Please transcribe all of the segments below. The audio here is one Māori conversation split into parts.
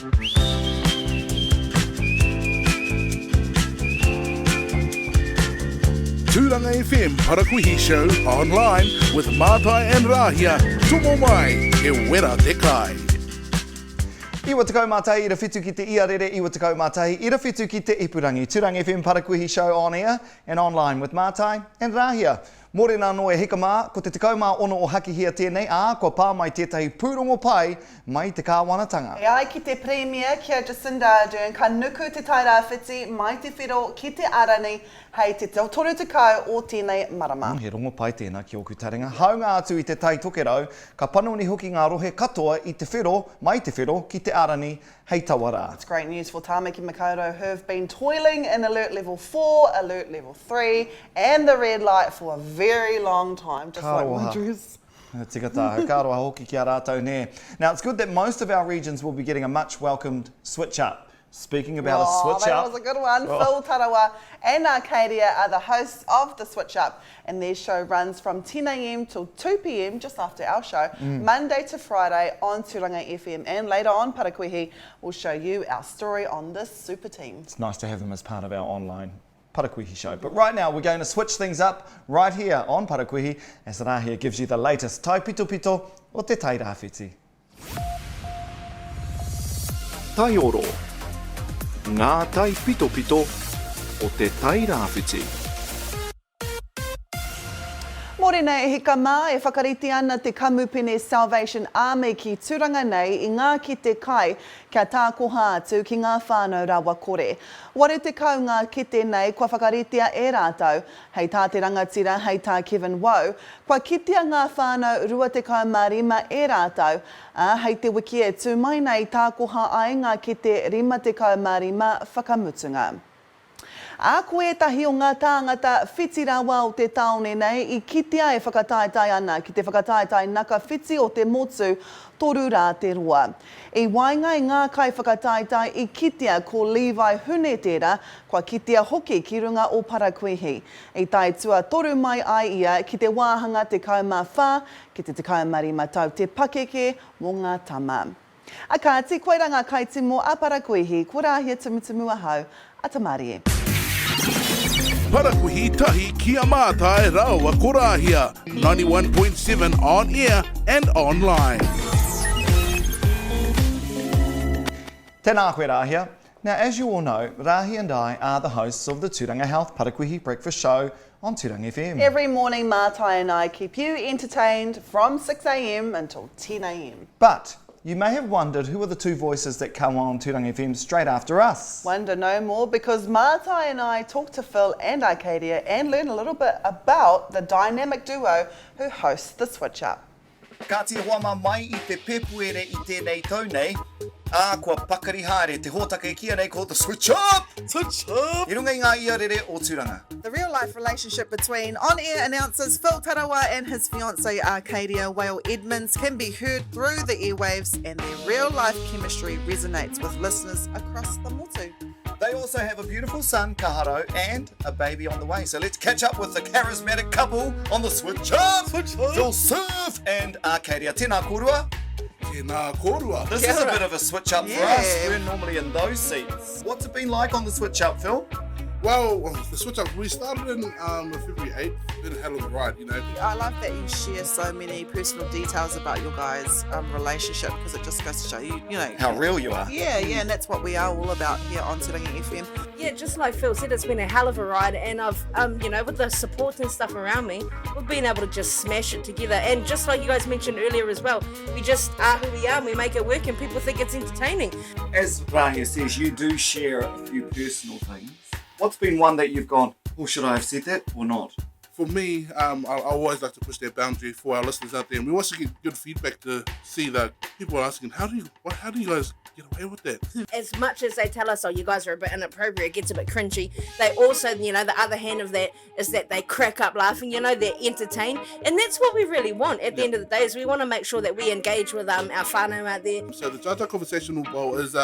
Turanga FM Parakuihi Show online with Matai and Rahia. Tomo mai, e wera te kai. Iwa te Matai, ira whitu ki te iarere, iwa te Matai, ira whitu ki te ipurangi. Turanga FM Parakuihi Show on air and online with Matai and Rahia. Morena no e hika mā, ko te mā ono o haki hia tēnei, ko pā mai tētahi pūrongo pai mai te kāwanatanga. E ai ki te premier kia Jacinda Ardern, ka nuku te taira whiti mai te whiro ki te arani hei te toru te kau o tēnei marama. He rongo pai tēnā ki oku taringa. Haunga atu i te tai tokerau, ka panoni hoki ngā rohe katoa i te whiro, mai te whiro, ki te arani hei tawara. It's great news for Tāmaki Makaurau who have been toiling in Alert Level 4, Alert Level 3 and the red light for a very long time, just like my dress. Tika tahu, ka roha hoki ki a rātou ne. Now, it's good that most of our regions will be getting a much welcomed switch up. Speaking about a switch that up. was a good one. Phil, Tarawa and Arcadia are the hosts of the Switch Up, and their show runs from 10 a.m. till 2 p.m. just after our show, Monday to Friday on Turanga FM. And later on, Parakuihi will show you our story on this super team. It's nice to have them as part of our online Parakuihi show. But right now, we're going to switch things up right here on Parakuihi as Rahia gives you the latest tai pito pito o te tai rāwhiti. Tai oro. Ngā tai pito pito o te tai rāwhiti. Morena e hika mā e whakariti ana te kamupene Salvation Army ki Turanga nei i ngā ki te kai kia tākoha atu ki ngā whānau rawa kore. Ware te kau ngā kite nei kua whakaritia e rātou, hei tā te rangatira, hei tā Kevin Woe, kua kitea ngā whānau rua te kau marima e rātou, hei te wiki e tū mai nei tākoha ai ngā kite rima te kau marima whakamutunga. A koe tahi o ngā tāngata whiti rawa o te taone nei i kitea e whakataetai ana ki te whakataetai naka whiti o te motu toru rā te roa. I wainga i ngā kai whakataetai i kitea ko Levi Hune tērā, kua kitea hoki ki runga o Parakuihi. I tai tua toru mai ai ia ki te wāhanga te kaumā whā, ki te kaumari matau te pakeke mō ngā tama. A kāti, koe ranga kai timo a Parakuihi, ko Rahia tumutumu ahau, a tamari. Parakuihi tahi kia Matai rawa ko Rahia. 91.7 on air and online. Tēnā koe Rahia. Now, as you all know, Rahia and I are the hosts of the Turanga Health Parakuihi Breakfast Show on Turanga FM. Every morning, Matai and I keep you entertained from 6 a.m. until 10 a.m. But you may have wondered who are the two voices that come on Turanga FM straight after us. Wonder no more, because Matai and I talked to Phil and Arcadia and learn a little bit about the dynamic duo who hosts the Switch Up. Ka te hoama mai I te pepuere I tēnei tau nei, kua pakari haere te hōtaka kia nei called the Switch Up! Switch Up! I runga I ngā iarere o Turanga. The real-life relationship between on-air announcers Phil Tarawa and his fiancée Arcadia Whale Edmonds can be heard through the airwaves, and their real-life chemistry resonates with listeners across the motu. They also have a beautiful son, Kaharo, and a baby on the way. So let's catch up with the charismatic couple on the Switch Up! Switch Up! Phil Surf and Arcadia. Tēnā korua. Tēnā korua. This is a bit of a switch up for us. We're normally in those seats. What's it been like on the Switch Up, Phil? Well, the switch up, we started in February 8th. It's been a hell of a ride, you know. I love that you share so many personal details about your guys' relationship, because it just goes to show you know how real you are. Yeah, and that's what we are all about here on Turanga FM. Yeah, just like Phil said, it's been a hell of a ride, and I've, with the support and stuff around me, we've been able to just smash it together. And just like you guys mentioned earlier as well, we just are who we are, and we make it work, and people think it's entertaining. As Rahia says, you do share a few personal things. What's been one that you've gone, oh, should I have said that or not? For me, I always like to push that boundary for our listeners out there. And we want to get good feedback to see that people are asking, how do you guys get away with that? As much as they tell us, oh, you guys are a bit inappropriate, it gets a bit cringy, they also, the other hand of that is that they crack up laughing, they're entertained. And that's what we really want at the end of the day, is we want to make sure that we engage with our whānau out there. So the Jaja Conversational Bowl is,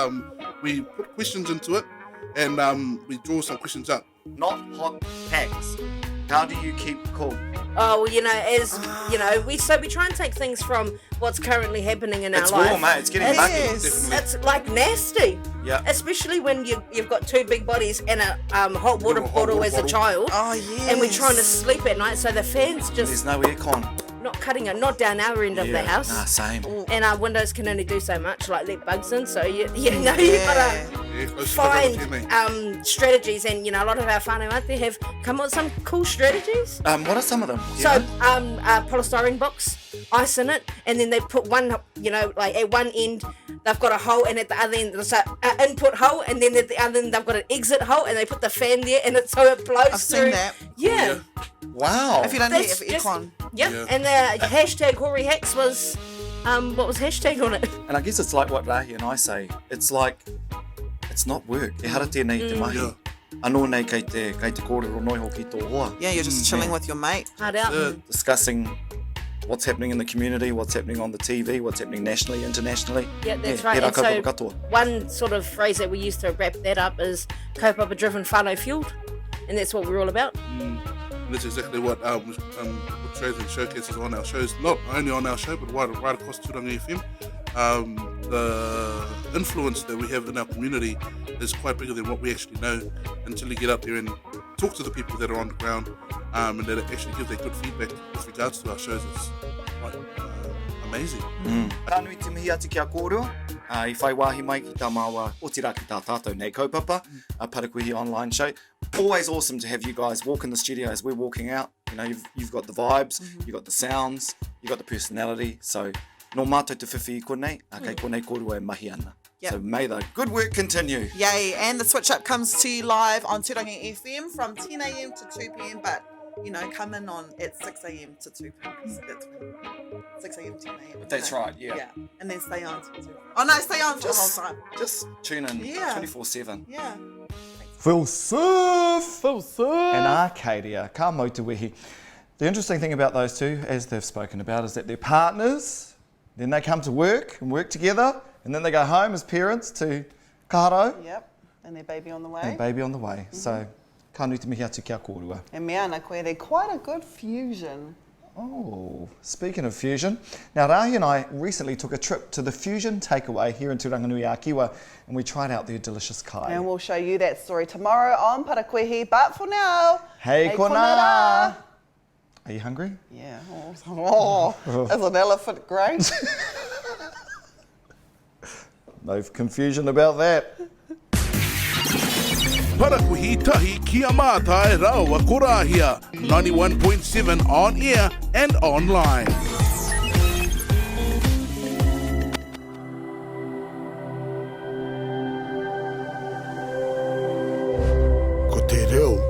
we put questions into it, and we draw some questions up. Not hot tags. How do you keep cool? Oh, well, you know, we try and take things from what's currently happening in It's our life. warm, mate. It's getting mucky. Yes. It's like nasty. Yeah. Especially when you've got two big bodies and a hot water Little hot bottle water as a bottle. child. Oh, yes. And we're trying to sleep at night, so the fan's There's just no aircon. not cutting it, not down our end of the house. Nah, same. And our windows can only do so much, like let bugs in. So you know you gotta find strategies, and you know a lot of our whānau out there have come up with some cool strategies. What are some of them? So a polystyrene box, ice in it, and then they put one, you know, like at one end they've got a hole, and at the other end there's an input hole, and then at the other end they've got an exit hole, and they put the fan there, and it so it blows I've through. seen that. Yeah. Wow. If you don't That's have aircon. Yeah. And the hashtag Hori Hacks was, what was hashtag on it? And I guess it's like what Rahia and I say. It's like, it's not work. E hara tēnei te mahi. Yeah. Anō nei kei te kōrero noi hoki tō hoa. Yeah, you're just chilling with your mate. Hard out. Discussing what's happening in the community, what's happening on the TV, what's happening nationally, internationally. Yeah, that's He right. rā And so kaupapa katoa. one sort of phrase that we use to wrap that up is kaupapa driven whānau fueled. And that's what we're all about. And that's exactly what shows and showcases on our shows, not only on our show, but right across Turanga FM. The influence that we have in our community is quite bigger than what we actually know until you get up there and talk to the people that are on the ground, and that actually give that good feedback with regards to our shows. It's quite amazing. Rānui te mihi atu ki a kōrua. I whai wāhi mai ki tā māua o te rā ki tā tātou nei kaupapa, a Parakuihi online show. Always awesome to have you guys walk in the studio as we're walking out. You know, you've got the vibes, you've got the sounds, you've got the personality. So, no mātou te whiwhi I konei, a kei konei kōrua e mahi ana. Yep. So may the good work continue. Yay, and the switch up comes to you live on Turanga FM from 10 a.m. to 2 p.m. But, you know, come in on at 6 a.m. to 2 p.m. That's when 6 a.m. 10 a.m. That's right, yeah. Yeah, and then stay on. Oh no, stay on for the whole time. Just tune in 24/7. Yeah. Full surf! Full surf! And Arcadia, ka mautuwehi. The interesting thing about those two, as they've spoken about, is that they're partners, then they come to work and work together, and then they go home as parents to kaharo. Yep, and their baby on the way. And baby on the way. So, ka nui te mihi atu kia kōrua. And me ana koe, they're quite a good fusion. Oh, speaking of fusion, now Rahia and I recently took a trip to the Fusion Takeaway here in Turanganui Akiwa, and we tried out their delicious kai. And we'll show you that story tomorrow on Parakuihi. But for now, Hei konara! Are you hungry? Yeah. Oh, is an elephant great? No confusion about that. Parakuihi tahi kia Matai Rawa ko Rahia, 91.7 on air and online. Ko te reo